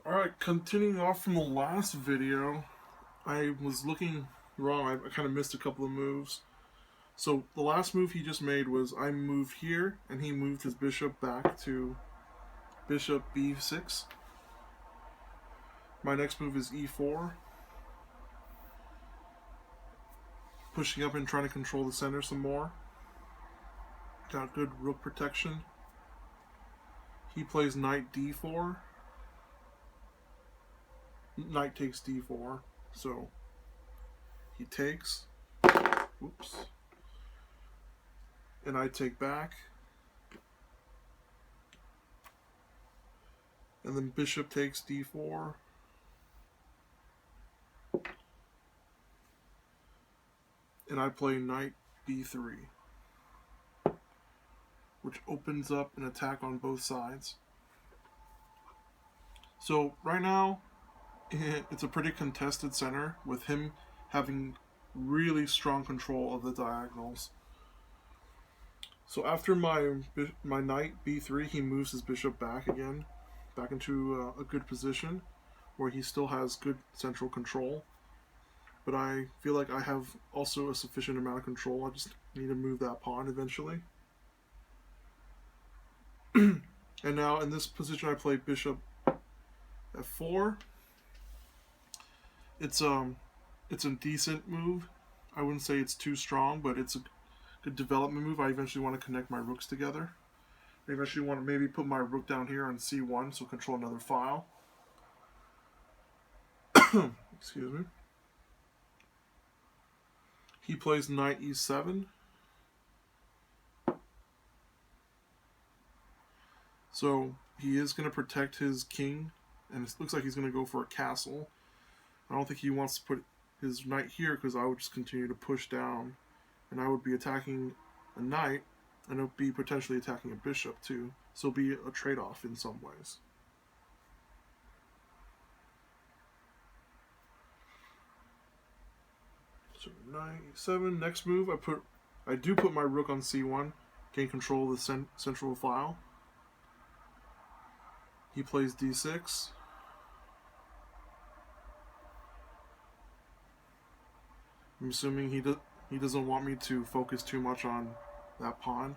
Alright, continuing off from the last video, I was looking wrong. I kind of missed a couple of moves. So the last move he just made was I moved here, and he moved his bishop back to bishop b6. My next move is e4. Pushing up and trying to control the center some more. Got good rook protection. He plays knight d4. Knight takes d4, so he takes. Oops. And I take back. And then bishop takes d4. And I play knight b3, which opens up an attack on both sides. So right now, it's a pretty contested center with him having really strong control of the diagonals. So after my knight b3, he moves his bishop back again, back into a good position where he still has good central control. But I feel like I have also a sufficient amount of control. I just need to move that pawn eventually. And now in this position I play bishop f4. It's a decent move. I wouldn't say it's too strong, but it's a good development move. I eventually want to connect my rooks together. I eventually want to maybe put my rook down here on c1, so control another file. Excuse me. He plays knight e7. So he is going to protect his king, and it looks like he's going to go for a castle. I don't think he wants to put his knight here because I would just continue to push down, and I would be attacking a knight, and it would be potentially attacking a bishop too. So it'll be a trade-off in some ways. So knight e7. Next move, I do put my rook on c1, gain control of the central file. He plays d6. I'm assuming he doesn't want me to focus too much on that pawn,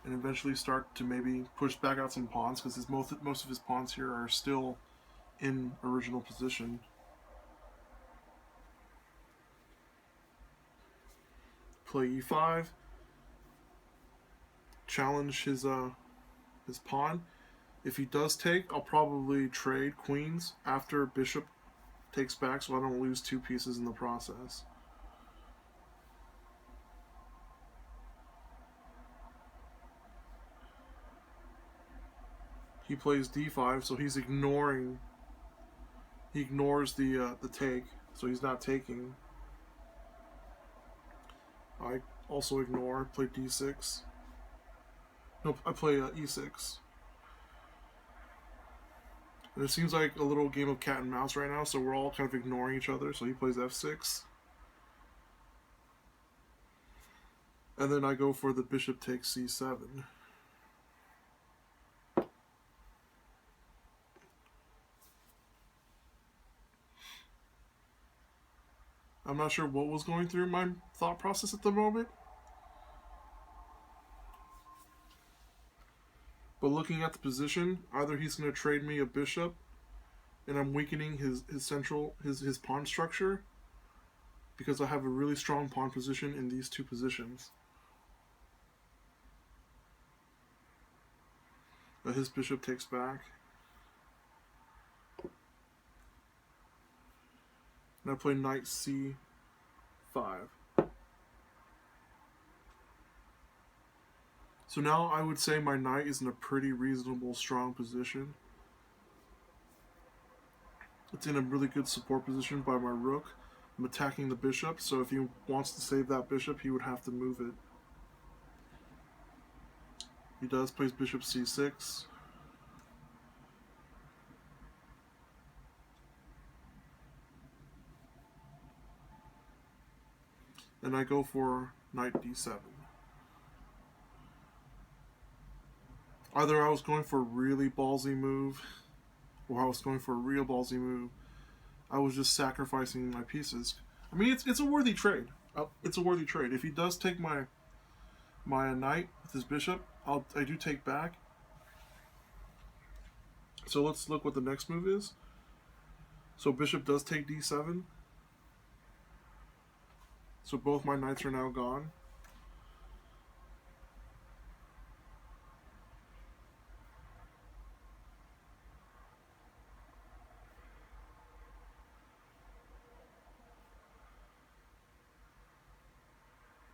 and eventually start to maybe push back out some pawns because most of his pawns here are still in original position. Play e5. Challenge his pawn. If he does take, I'll probably trade queens after bishop takes back so I don't lose two pieces in the process. He plays d5, so he ignores the take, so he's not taking. I also ignore, play d6. Nope, I play e6. And it seems like a little game of cat and mouse right now, so we're all kind of ignoring each other. So he plays f6. And then I go for the bishop takes c7. I'm not sure what was going through my thought process at the moment. But looking at the position, either he's going to trade me a bishop, and I'm weakening his pawn structure, because I have a really strong pawn position in these two positions. His bishop takes back. And I play knight c5. So now I would say my knight is in a pretty reasonable, strong position. It's in a really good support position by my rook. I'm attacking the bishop, so if he wants to save that bishop, he would have to move it. He does, plays bishop c6. And I go for knight d7. Either I was going for a really ballsy move, or I was going for a real ballsy move. I was just sacrificing my pieces. I mean, it's a worthy trade. It's a worthy trade. If he does take my knight with his bishop, I do take back. So let's look what the next move is. So bishop does take d7. So both my knights are now gone.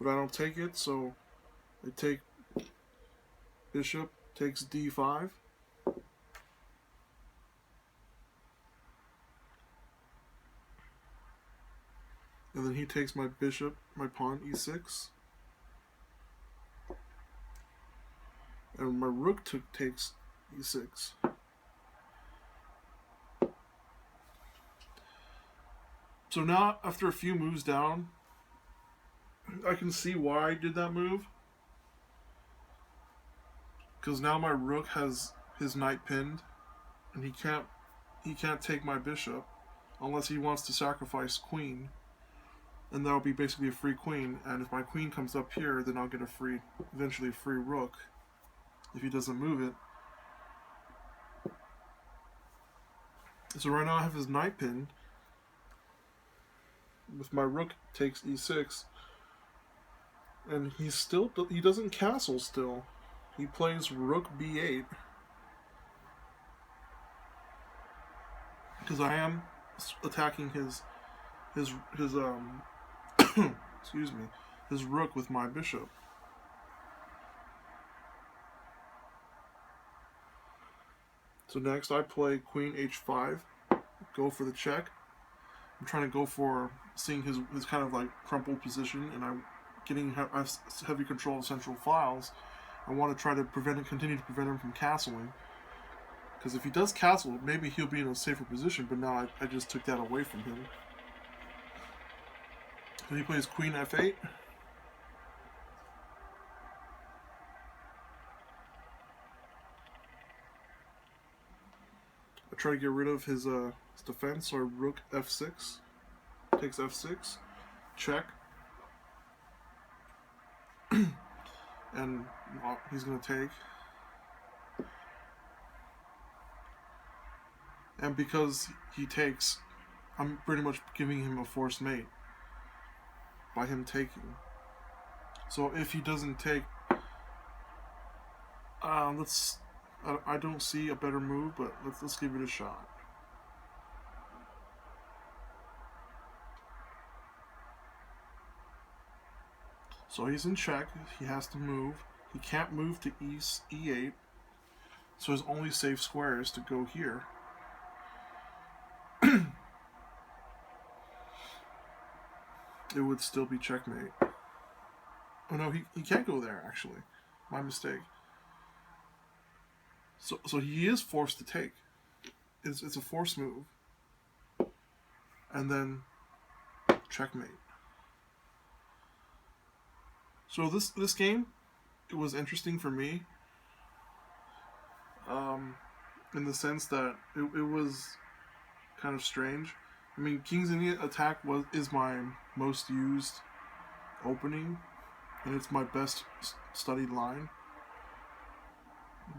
But I don't take it, so I take bishop takes d5. And then he takes my bishop, my pawn e6. And my rook takes e6. So now, after a few moves down, I can see why I did that move. Because now my rook has his knight pinned, and he can't take my bishop unless he wants to sacrifice queen. And that'll be basically a free queen. And if my queen comes up here, then I'll get eventually a free rook if he doesn't move it. So right now I have his knight pinned. With my rook takes e6. And he doesn't castle still. He plays rook b8. Because I am attacking his excuse me, his rook with my bishop. So next I play queen h5, go for the check. I'm trying to go for seeing his kind of like crumpled position, and I'm getting heavy control of central files. I want to try to continue to prevent him from castling. Because if he does castle, maybe he'll be in a safer position, but now I just took that away from him. So he plays queen f8. I try to get rid of his defense, so rook f6. Takes f6. Check. And he's going to take. And because he takes, I'm pretty much giving him a forced mate by him taking. So if he doesn't take, I don't see a better move, but let's give it a shot. So he's in check. He has to move. He can't move to e8. So his only safe square is to go here. It would still be checkmate. Oh no, he can't go there, actually. My mistake. So he is forced to take. It's a forced move. And then checkmate. So this game, it was interesting for me. In the sense that it was kind of strange. I mean, King's Indian attack is my most used opening, and it's my best studied line.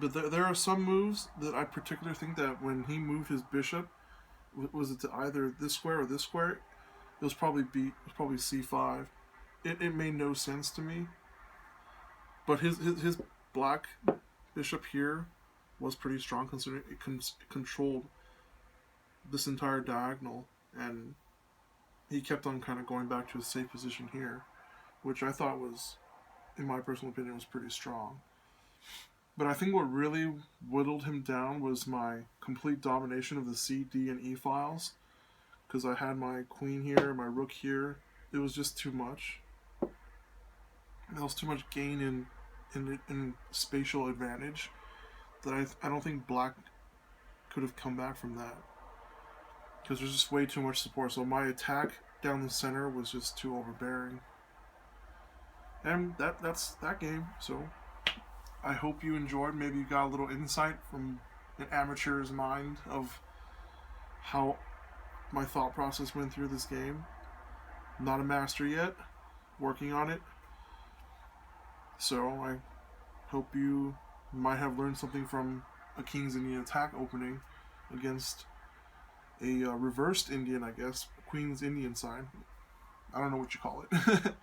But there are some moves that I particularly think that when he moved his bishop, was it to either this square or this square? It was probably c5. It made no sense to me. But his black bishop here was pretty strong, considering it controlled this entire diagonal, and he kept on kind of going back to his safe position here, which I thought was, in my personal opinion, was pretty strong. But I think what really whittled him down was my complete domination of the C, D, and E files, because I had my queen here, my rook here. It was just too much. There was too much gain in spatial advantage that I don't think black could have come back from that, because there's just way too much support. So my attack down the center was just too overbearing. And that's that game. So I hope you enjoyed. Maybe you got a little insight an amateur's mind of how my thought process went through this game. Not a master yet, working on it. So I hope you might have learned something from a King's Indian attack opening against a reversed Indian, I guess, Queen's Indian side. I don't know what you call it.